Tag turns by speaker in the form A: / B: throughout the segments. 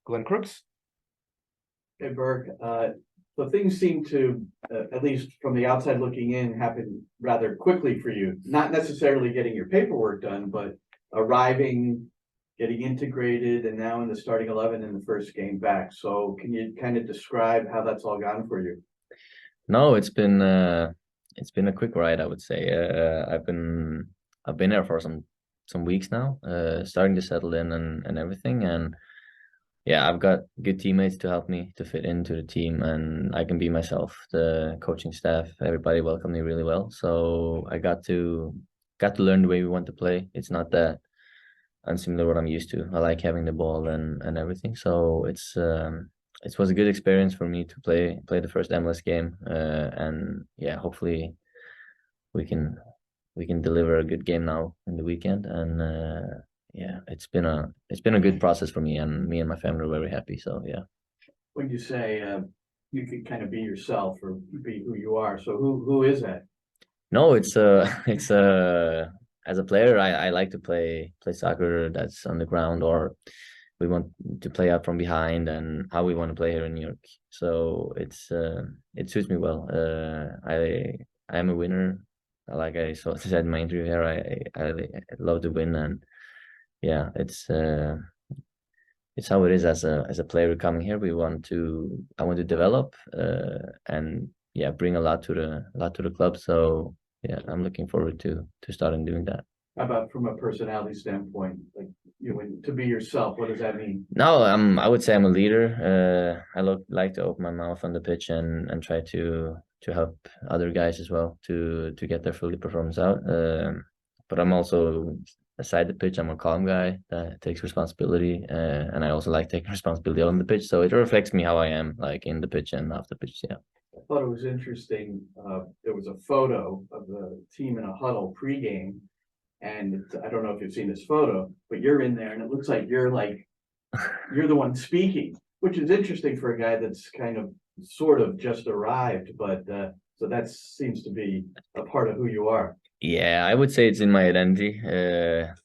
A: Glenn Crooks.
B: Hey, Birk. So things seem to, at least from the outside looking in, happen rather quickly for you. Not necessarily getting your paperwork done, but arriving, getting integrated, and now in the starting 11 in the first game back. So can you kind of describe how that's all gone for you?
C: No, it's been a quick ride, I would say. I've been there for some weeks now, starting to settle in and everything. And yeah, I've got good teammates to help me to fit into the team, and I can be myself. The coaching staff, everybody welcomed me really well. So I got to learn the way we want to play. It's not that unsimilar what I'm used to. I like having the ball and everything. So it was a good experience for me to play the first MLS game. And yeah, hopefully we can deliver a good game now in the weekend. And yeah, it's been a good process for me, and me and my family are very happy. So yeah.
B: When you say you can kind of be yourself or be who you are, so who is that?
C: No, it's as a player, I like to play soccer that's on the ground, or we want to play out from behind, and how we want to play here in New York. So it suits me well. I am a winner. Like I said in my interview here, I love to win, and yeah, it's how it is as a player coming here. I want to develop and yeah, bring a lot to the club. So yeah, I'm looking forward to starting doing that.
B: How about from a personality standpoint, like to be yourself, what does that mean?
C: No, I would say I'm a leader. I like to open my mouth on the pitch and try to help other guys as well to get their full performance out. But I'm also, aside the pitch, I'm a calm guy that takes responsibility, and I also like taking responsibility on the pitch. So it reflects me how I am, like in the pitch and off the pitch. Yeah.
B: I thought it was interesting. There was a photo of the team in a huddle pregame, and I don't know if you've seen this photo, but you're in there, and it looks like you're the one speaking, which is interesting for a guy that's kind of sort of just arrived. But so that seems to be a part of who you are.
C: Yeah, I would say it's in my identity,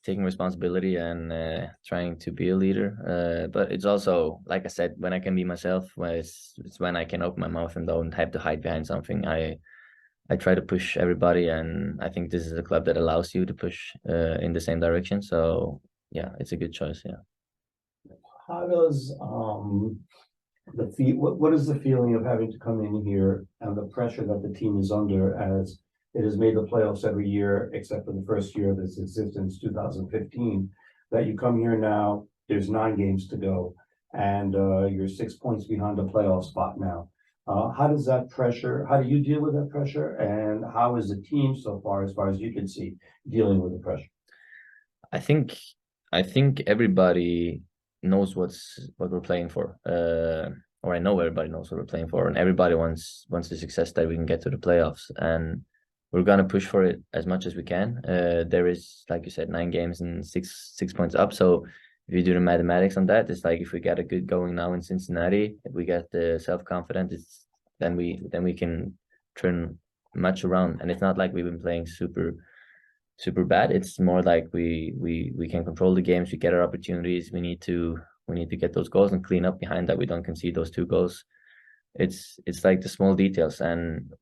C: taking responsibility and trying to be a leader. But it's also, like I said, when I can be myself, it's when I can open my mouth and don't have to hide behind something. I try to push everybody, and I think this is a club that allows you to push in the same direction. So yeah, it's a good choice. Yeah.
D: How does what is the feeling of having to come in here and the pressure that the team is under, as it has made the playoffs every year except for the first year of its existence, 2015, that you come here now, there's 9 games to go, and you're 6 points behind the playoff spot now. How do you deal with that pressure, and how is the team so far, as you can see, dealing with the pressure?
C: I think everybody knows what we're playing for. Or I know everybody knows what we're playing for, and everybody wants the success that we can get to the playoffs, and we're gonna push for it as much as we can. There is, like you said, 9 games and six points up. So if you do the mathematics on that, it's like if we get a good going now in Cincinnati, if we get the self-confidence, then we can turn much around. And it's not like we've been playing super bad. It's more like we can control the games, we get our opportunities. We need to get those goals and clean up behind that. We don't concede those 2 goals. It's like the small details, and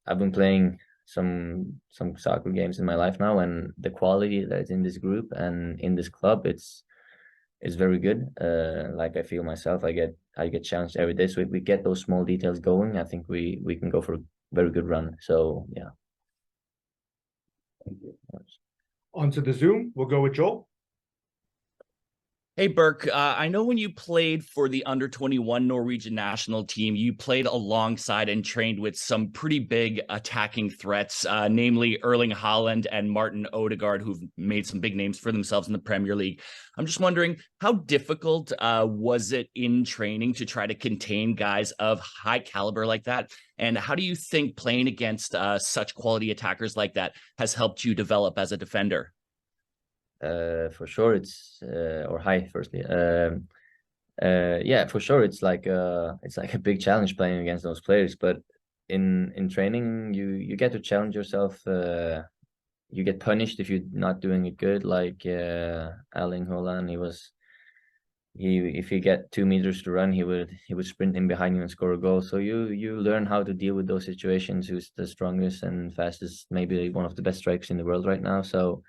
C: I've been playing some soccer games in my life now, and the quality that's in this group and in this club, it's very good. Like I feel myself, I get challenged every day. So if we get those small details going, I think we can go for a very good run. So yeah.
D: Thank you.
A: Onto the Zoom, we'll go with Joel.
E: Hey, Birk, I know when you played for the under-21 Norwegian national team, you played alongside and trained with some pretty big attacking threats, namely Erling Haaland and Martin Odegaard, who've made some big names for themselves in the Premier League. I'm just wondering, how difficult was it in training to try to contain guys of high caliber like that? And how do you think playing against such quality attackers like that has helped you develop as a defender?
C: For sure, it's or hi firstly. Yeah, for sure, it's like a big challenge playing against those players. But in training, you get to challenge yourself. You get punished if you're not doing it good. Like Erling Haaland, if you get 2 meters to run, he would sprint in behind you and score a goal. So you learn how to deal with those situations. Who's the strongest and fastest, maybe one of the best strikers in the world right now. So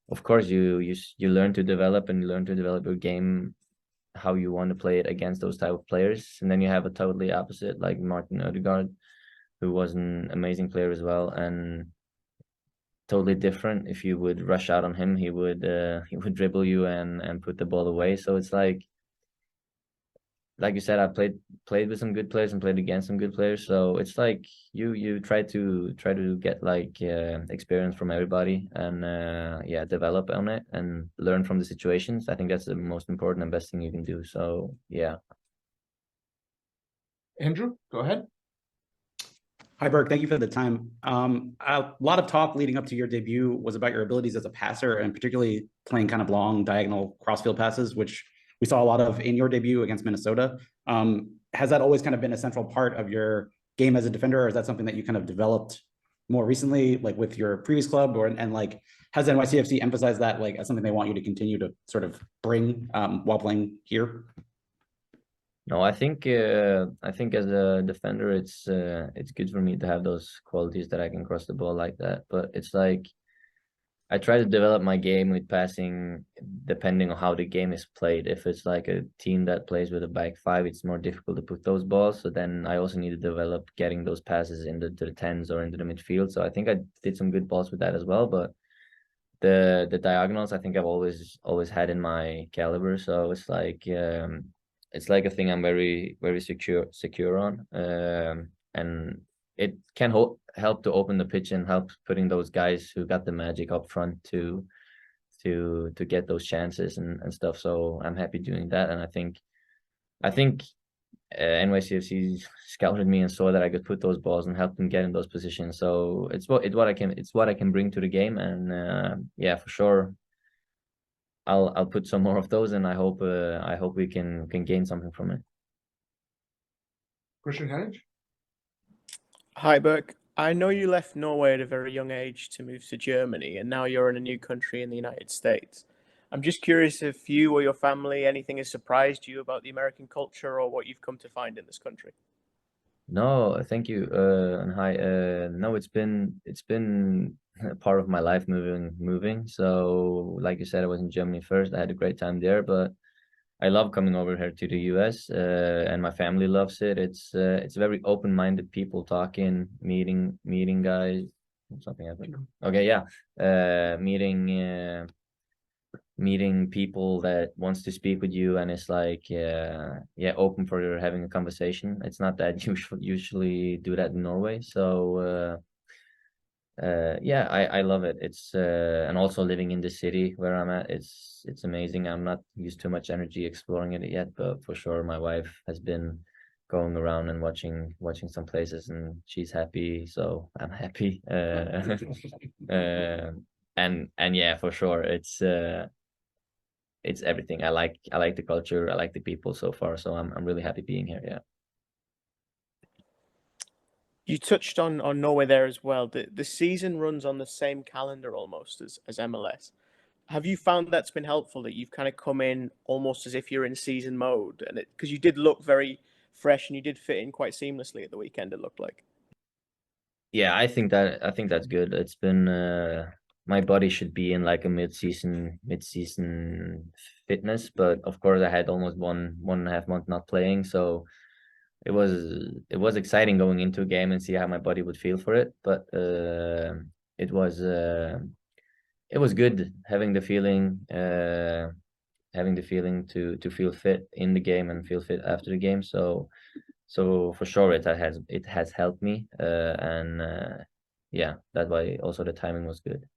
C: of course you learn to develop, and you learn to develop your game how you want to play it against those type of players. And then you have a totally opposite, like Martin Odegaard, who was an amazing player as well, and totally different. If you would rush out on him, he would dribble you and put the ball away. So it's like you said, I played with some good players and played against some good players. So it's like you try to get like experience from everybody, and yeah, develop on it and learn from the situations. I think that's the most important and best thing you can do. So yeah.
A: Andrew, go ahead.
F: Hi, Birk. Thank you for the time. A lot of talk leading up to your debut was about your abilities as a passer, and particularly playing kind of long diagonal crossfield passes, which we saw a lot of in your debut against Minnesota. Has that always kind of been a central part of your game as a defender, or is that something that you kind of developed more recently, like with your previous club, and like has NYCFC emphasized that like as something they want you to continue to sort of bring while playing here?
C: No, I think as a defender, it's good for me to have those qualities that I can cross the ball like that. But it's like I try to develop my game with passing depending on how the game is played. If it's like a team that plays with a back five, it's more difficult to put those balls. So then I also need to develop getting those passes into the tens or into the midfield. So I think I did some good balls with that as well. But the diagonals, I think I've always had in my caliber. So it's like a thing I'm very secure on, and it can help to open the pitch and help putting those guys who got the magic up front to get those chances and stuff. So I'm happy doing that, and I think NYCFC scouted me and saw that I could put those balls and help them get in those positions. So it's what I can bring to the game, and yeah, for sure. I'll put some more of those, and I hope we can gain something from it.
A: Christian Hennig.
G: Hi, Birk. I know you left Norway at a very young age to move to Germany, and now you're in a new country in the United States. I'm just curious if you or your family, anything has surprised you about the American culture or what you've come to find in this country?
C: No, thank you. And hi. No, it's been a part of my life moving. So, like you said, I was in Germany first. I had a great time there, but I love coming over here to the US, and my family loves it. It's very open-minded people talking, meeting guys. Something happened. Okay, yeah. Meeting people that wants to speak with you, and it's like yeah, open for having a conversation. It's not that you usually do that in Norway. So yeah, I love it. It's and also living in the city where I'm at, it's amazing. I'm not used to much energy exploring it yet, but for sure my wife has been going around and watching some places, and she's happy, so I'm happy. And yeah, for sure, it's everything. I like the culture, I like the people so far, so I'm really happy being here. Yeah.
G: You touched on Norway there as well. The season runs on the same calendar almost as MLS. Have you found that's been helpful, that you've kind of come in almost as if you're in season mode, and because you did look very fresh and you did fit in quite seamlessly at the weekend, it looked like?
C: Yeah, I think that's good. It's been my body should be in like a mid-season fitness, but of course I had almost one and a half month not playing, so it was exciting going into a game and see how my body would feel for it. But it was good having the feeling to feel fit in the game and feel fit after the game. So for sure it has helped me, and yeah, that's why also the timing was good.